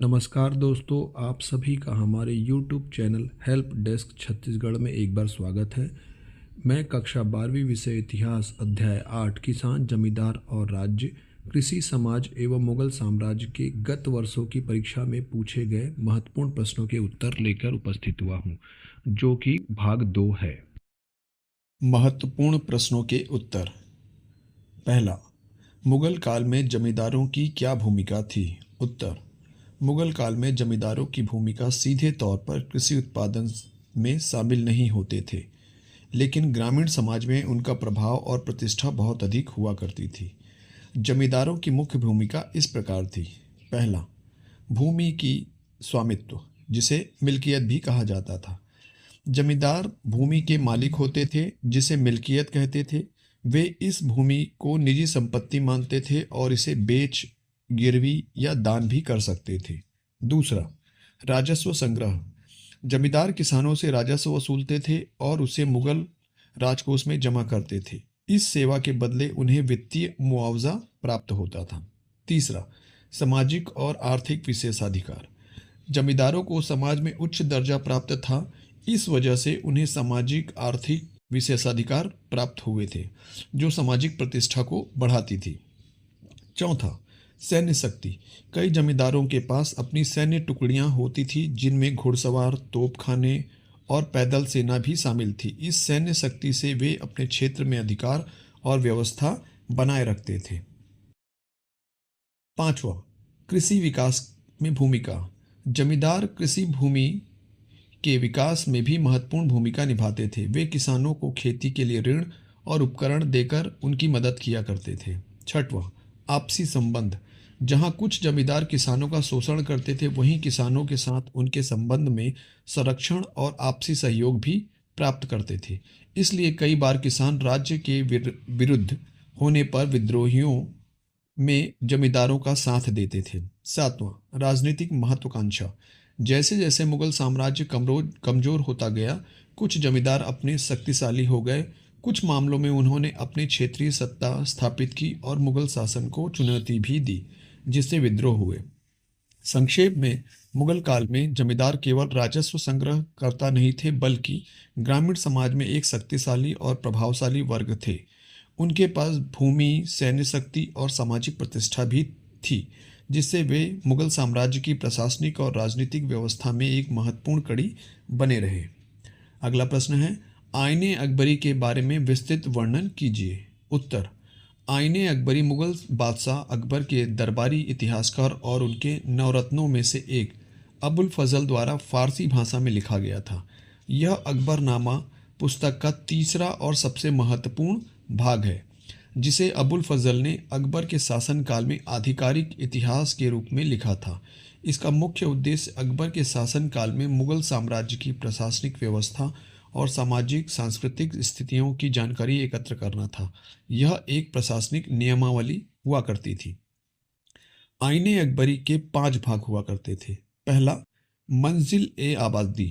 नमस्कार दोस्तों, आप सभी का हमारे YouTube channel help desk Chhattisgarh में एक बार स्वागत है। मैं कक्षा 12वीं विषय इतिहास अध्याय 8 किसान जमींदार और राज्य कृषि समाज एवं मुगल साम्राज्य के गत वर्षों की परीक्षा में पूछे गए महत्वपूर्ण प्रश्नों के उत्तर लेकर उपस्थित हुआ हूँ, जो कि भाग 2 है। महत्वपूर्ण प्रश्नों के उत्तर। पहला, मुगल काल में जमींदारों की क्या भूमिका थी? उत्तर, मुगल काल में जमींदारों की भूमिका सीधे तौर पर कृषि उत्पादन में शामिल नहीं होते थे, लेकिन ग्रामीण समाज में उनका प्रभाव और प्रतिष्ठा बहुत अधिक हुआ करती थी। जमींदारों की मुख्य भूमिका इस प्रकार थी। पहला, भूमि की स्वामित्व, जिसे मिल्कियत भी कहा जाता था। जमींदार भूमि के मालिक होते थे, जिसे मिल्कियत कहते थे। वे इस भूमि को निजी संपत्ति मानते थे और इसे बेच, गिरवी या दान भी कर सकते थे। दूसरा, राजस्व संग्रह। जमींदार किसानों से राजस्व वसूलते थे और उसे मुगल राजकोष में जमा करते थे। इस सेवा के बदले उन्हें वित्तीय मुआवजा प्राप्त होता था। तीसरा, सामाजिक और आर्थिक विशेषाधिकार। जमींदारों को समाज में उच्च दर्जा प्राप्त था, इस वजह से उन्हें सामाजिक आर्थिक विशेषाधिकार प्राप्त हुए थे, जो सामाजिक प्रतिष्ठा को बढ़ाती थी। चौथा, सैन्य शक्ति। कई जमींदारों के पास अपनी सैन्य टुकड़ियां होती थी, जिनमें घुड़सवार, तोपखाने और पैदल सेना भी शामिल थी। इस सैन्य शक्ति से वे अपने क्षेत्र में अधिकार और व्यवस्था बनाए रखते थे। पांचवा, कृषि विकास में भूमिका। जमींदार कृषि भूमि के विकास में भी महत्वपूर्ण भूमिका निभाते थे। वे किसानों को खेती के लिए ऋण और उपकरण देकर उनकी मदद किया करते थे। छठवां, आपसी संबंध। जहां कुछ जमींदार किसानों का शोषण करते थे, वहीं किसानों के साथ उनके संबंध में संरक्षण और आपसी सहयोग भी प्राप्त करते थे। इसलिए कई बार किसान राज्य के विरुद्ध होने पर विद्रोहियों में जमींदारों का साथ देते थे। सातवां, राजनीतिक महत्वाकांक्षा। जैसे जैसे मुगल साम्राज्य कमजोर होता गया, कुछ जमींदार अपने शक्तिशाली हो गए। कुछ मामलों में उन्होंने अपनी क्षेत्रीय सत्ता स्थापित की और मुगल शासन को चुनौती भी दी, जिससे विद्रोह हुए। संक्षेप में, मुगल काल में जमींदार केवल राजस्व संग्रह करता नहीं थे, बल्कि ग्रामीण समाज में एक शक्तिशाली और प्रभावशाली वर्ग थे। उनके पास भूमि, सैन्य शक्ति और सामाजिक प्रतिष्ठा भी थी, जिससे वे मुगल साम्राज्य की प्रशासनिक और राजनीतिक व्यवस्था में एक महत्वपूर्ण कड़ी बने रहे। अगला प्रश्न है, आईने अकबरी के बारे में विस्तृत वर्णन कीजिए। उत्तर, आईने अकबरी मुगल बादशाह अकबर के दरबारी इतिहासकार और उनके नवरत्नों में से एक अबुल फजल द्वारा फारसी भाषा में लिखा गया था। यह अकबरनामा पुस्तक का तीसरा और सबसे महत्वपूर्ण भाग है, जिसे अबुल फजल ने अकबर के शासनकाल में आधिकारिक इतिहास के रूप में लिखा था। इसका मुख्य उद्देश्य अकबर के शासनकाल में मुगल साम्राज्य की प्रशासनिक व्यवस्था और सामाजिक सांस्कृतिक स्थितियों की जानकारी एकत्र करना था। यह एक प्रशासनिक नियमावली हुआ करती थी। आईने अकबरी के 5 भाग हुआ करते थे। पहला, मंजिल ए आबादी।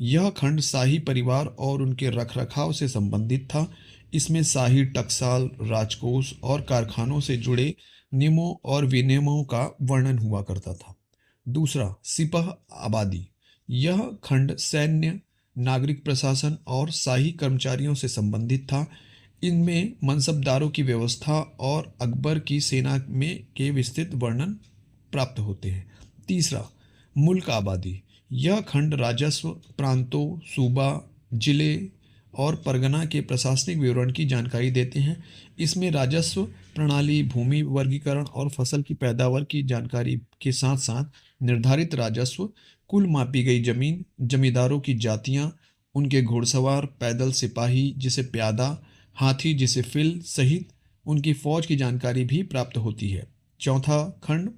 यह खंड शाही परिवार और उनके रखरखाव से संबंधित था। इसमें शाही टकसाल, राजकोष और कारखानों से जुड़े नियमों और विनियमों का वर्णन हुआ करता था। दूसरा, सिपह आबादी। यह खंड सैन्य, नागरिक प्रशासन और शाही कर्मचारियों से संबंधित था। इनमें मनसबदारों की व्यवस्था और अकबर की सेना में के विस्तृत वर्णन प्राप्त होते हैं। तीसरा, मुल्क आबादी। यह खंड राजस्व, प्रांतों, सूबा, जिले और परगना के प्रशासनिक विवरण की जानकारी देते हैं। इसमें राजस्व प्रणाली, भूमि वर्गीकरण और फसल की पैदावार की जानकारी के साथ साथ निर्धारित राजस्व, कुल मापी गई जमीन, जमींदारों की जातियां, उनके घुड़सवार, पैदल सिपाही जिसे प्यादा, हाथी जिसे फिल सहित उनकी फौज की जानकारी भी प्राप्त होती है। चौथा खंड,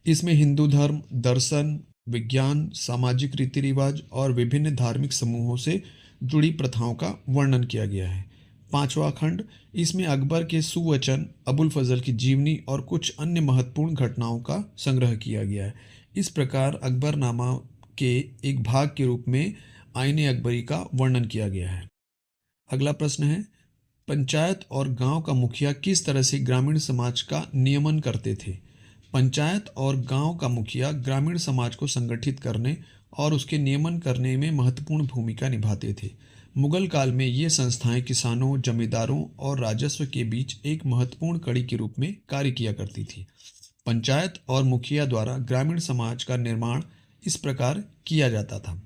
इसमें हिंदू धर्म, दर्शन, विज्ञान, सामाजिक रीति रिवाज और विभिन्न धार्मिक समूहों से जुड़ी प्रथाओं का वर्णन किया गया है। पांचवा खंड, इसमें अकबर के सुवचन, अबुल फजल की जीवनी और कुछ अन्य महत्वपूर्ण घटनाओं का संग्रह किया गया है। इस प्रकार अकबरनामा के एक भाग के रूप में आईने अकबरी का वर्णन किया गया है। अगला प्रश्न है, पंचायत और गांव का मुखिया किस तरह से ग्रामीण समाज का नियमन करते थे? पंचायत और गांव का मुखिया ग्रामीण समाज को संगठित करने और उसके नियमन करने में महत्वपूर्ण भूमिका निभाते थे। मुगल काल में ये संस्थाएं किसानों, जमींदारों और राजस्व के बीच एक महत्वपूर्ण कड़ी के रूप में कार्य किया करती थी। पंचायत और मुखिया द्वारा ग्रामीण समाज का निर्माण इस प्रकार किया जाता था।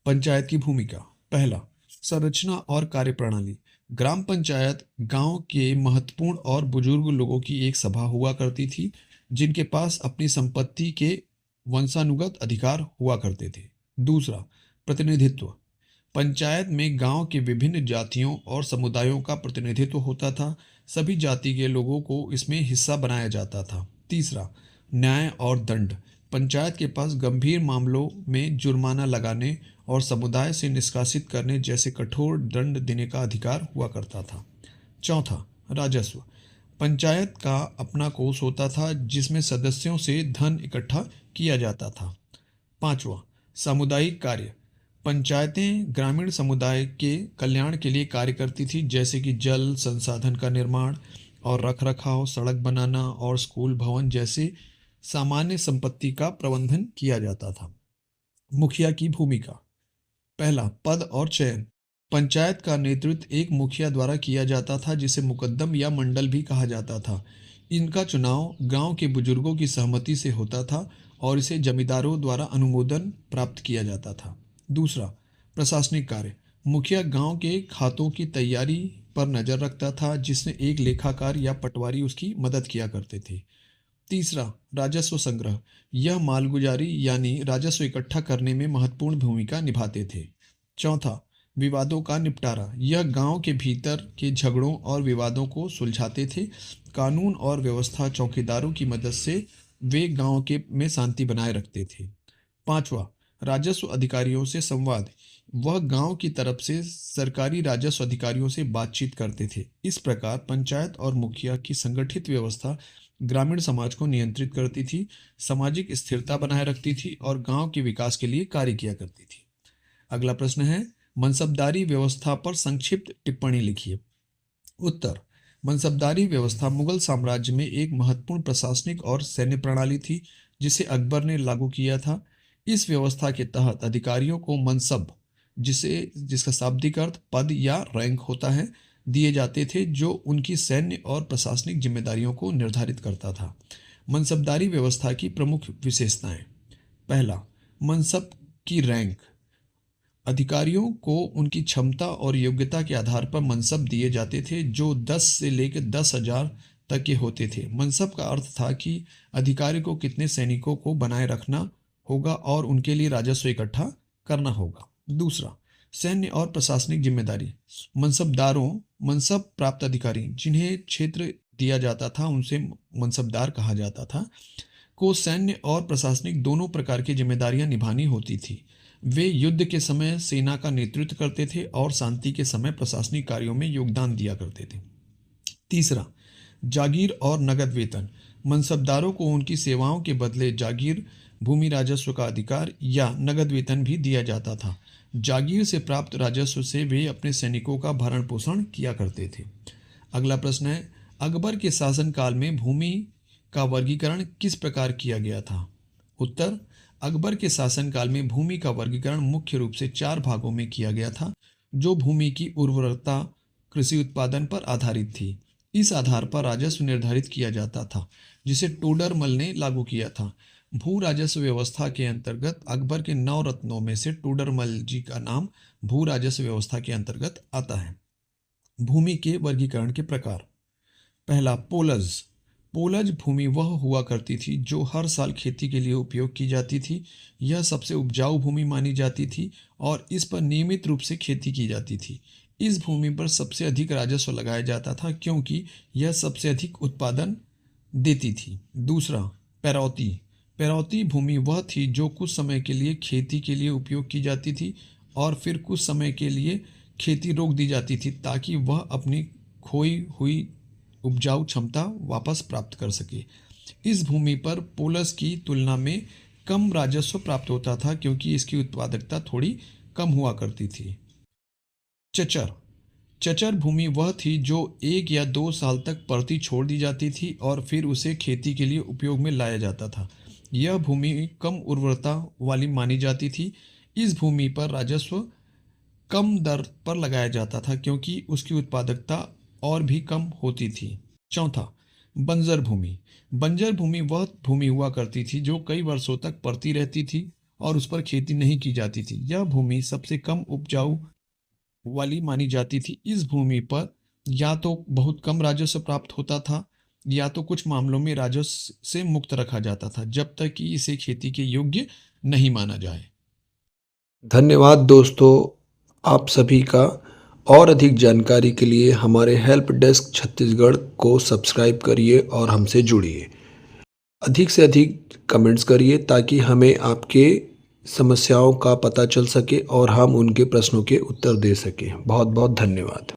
पंचायत की भूमिका। पहला, संरचना और कार्यप्रणाली। ग्राम पंचायत गांव के महत्वपूर्ण और बुजुर्ग लोगों की एक सभा हुआ करती थी, जिनके पास अपनी संपत्ति के वंशानुगत अधिकार हुआ करते थे। दूसरा, प्रतिनिधित्व। पंचायत में गांव के विभिन्न जातियों और समुदायों का प्रतिनिधित्व होता था। सभी जाति के लोगों को इसमें हिस्सा बनाया जाता था। तीसरा, न्याय और दंड। पंचायत के पास गंभीर मामलों में जुर्माना लगाने और समुदाय से निष्कासित करने जैसे कठोर दंड देने का अधिकार हुआ करता था। चौथा, राजस्व। पंचायत का अपना कोष होता था जिसमें सदस्यों से धन इकट्ठा किया जाता था। पांचवा, सामुदायिक कार्य। पंचायतें ग्रामीण समुदाय के कल्याण के लिए कार्य करती थी, जैसे कि जल संसाधन का निर्माण और रखरखाव, सड़क बनाना और स्कूल भवन जैसे सामान्य संपत्ति का प्रबंधन किया जाता था। मुखिया की भूमिका। पहला, पद और चयन। पंचायत का नेतृत्व एक मुखिया द्वारा किया जाता था, जिसे मुकद्दम या मंडल भी कहा जाता था। इनका चुनाव गांव के बुजुर्गों की सहमति से होता था और इसे जमींदारों द्वारा अनुमोदन प्राप्त किया जाता था। दूसरा, प्रशासनिक कार्य। मुखिया गांव के खातों की तैयारी पर नजर रखता था, जिसमें एक लेखाकार या पटवारी उसकी मदद किया करते थे। तीसरा, राजस्व संग्रह। यह मालगुजारी यानी राजस्व इकट्ठा करने में महत्वपूर्ण भूमिका निभाते थे। चौथा, विवादों का निपटारा। यह गांव के भीतर के झगड़ों और विवादों को सुलझाते थे। कानून और व्यवस्था चौकीदारों की मदद से वे गांव के में शांति बनाए रखते थे। पांचवा, राजस्व अधिकारियों से संवाद। वह गांव की तरफ से सरकारी राजस्व अधिकारियों से बातचीत करते थे। इस प्रकार पंचायत और मुखिया की संगठित व्यवस्था ग्रामीण समाज को नियंत्रित करती थी, सामाजिक स्थिरता बनाए रखती थी और गांव के विकास के लिए कार्य किया करती थी। अगला प्रश्न है, मनसबदारी व्यवस्था पर संक्षिप्त टिप्पणी लिखिए। उत्तर, मनसबदारी व्यवस्था मुगल साम्राज्य में एक महत्वपूर्ण प्रशासनिक और सैन्य प्रणाली थी, जिसे अकबर ने लागू किया था। इस व्यवस्था के तहत अधिकारियों को मनसब, जिसका शाब्दिक अर्थ पद या रैंक होता है, दिए जाते थे, जो उनकी सैन्य और प्रशासनिक जिम्मेदारियों को निर्धारित करता था। मनसबदारी व्यवस्था की प्रमुख विशेषताएं। पहला, मनसब की रैंक। अधिकारियों को उनकी क्षमता और योग्यता के आधार पर मनसब दिए जाते थे, जो 10 से लेकर 10,000 तक के होते थे। मनसब का अर्थ था कि अधिकारी को कितने सैनिकों को बनाए रखना होगा और उनके लिए राजस्व इकट्ठा करना होगा। दूसरा, सैन्य और प्रशासनिक जिम्मेदारी। मनसब प्राप्त अधिकारी, जिन्हें क्षेत्र दिया जाता था, उनसे मनसबदार कहा जाता था, को सैन्य और प्रशासनिक दोनों प्रकार की जिम्मेदारियां निभानी होती थी। वे युद्ध के समय सेना का नेतृत्व करते थे और शांति के समय प्रशासनिक कार्यों में योगदान दिया करते थे। तीसरा, जागीर और नगद वेतन। मनसबदारों को उनकी सेवाओं के बदले जागीर, भूमि राजस्व का अधिकार या नगद वेतन भी दिया जाता था। जागीर से प्राप्त राजस्व से वे अपने सैनिकों का भरण पोषण किया करते थे। अगला प्रश्न है, अकबर के शासनकाल में भूमि का वर्गीकरण किस प्रकार किया गया था? उत्तर, अकबर के शासनकाल में भूमि का वर्गीकरण मुख्य रूप से 4 भागों में किया गया था, जो भूमि की उर्वरता, कृषि उत्पादन पर आधारित थी। इस आधार पर राजस्व निर्धारित किया जाता था, जिसे टोडरमल ने लागू किया था। भू राजस्व व्यवस्था के अंतर्गत अकबर के 9 रत्नों में से टोडरमल जी का नाम भू राजस्व व्यवस्था के अंतर्गत आता है। भूमि के वर्गीकरण के प्रकार। पहला, पोलज। पोलज भूमि वह हुआ करती थी जो हर साल खेती के लिए उपयोग की जाती थी। यह सबसे उपजाऊ भूमि मानी जाती थी और इस पर नियमित रूप से खेती की जाती थी। इस भूमि पर सबसे अधिक राजस्व लगाया जाता था, क्योंकि यह सबसे अधिक उत्पादन देती थी। दूसरा, पैरौती। पैरौती भूमि वह थी जो कुछ समय के लिए खेती के लिए उपयोग की जाती थी और फिर कुछ समय के लिए खेती रोक दी जाती थी, ताकि वह अपनी खोई हुई उपजाऊ क्षमता वापस प्राप्त कर सके। इस भूमि पर पोलस की तुलना में कम राजस्व प्राप्त होता था, क्योंकि इसकी उत्पादकता थोड़ी कम हुआ करती थी। चचर। चचर भूमि वह थी जो 1 या 2 साल तक पड़ती छोड़ दी जाती थी और फिर उसे खेती के लिए उपयोग में लाया जाता था। यह भूमि कम उर्वरता वाली मानी जाती थी। इस भूमि पर राजस्व कम दर पर लगाया जाता था क्योंकि उसकी उत्पादकता और भी कम होती थी। चौथा, बंजर भूमि। बंजर भूमि वह भूमि हुआ करती थी जो कई वर्षों तक पड़ती रहती थी और उस पर खेती नहीं की जाती थी। यह भूमि सबसे कम उपजाऊ वाली मानी जाती थी। इस भूमि पर या तो बहुत कम राजस्व प्राप्त होता था या तो कुछ मामलों में राजस्व से मुक्त रखा जाता था जब तक कि इसे खेती के योग्य नहीं माना जाए। धन्यवाद दोस्तों, आप सभी का। और अधिक जानकारी के लिए हमारे हेल्प डेस्क छत्तीसगढ़ को सब्सक्राइब करिए और हमसे जुड़िए। अधिक से अधिक कमेंट्स करिए ताकि हमें आपके समस्याओं का पता चल सके और हम उनके प्रश्नों के उत्तर दे सकें। बहुत बहुत धन्यवाद।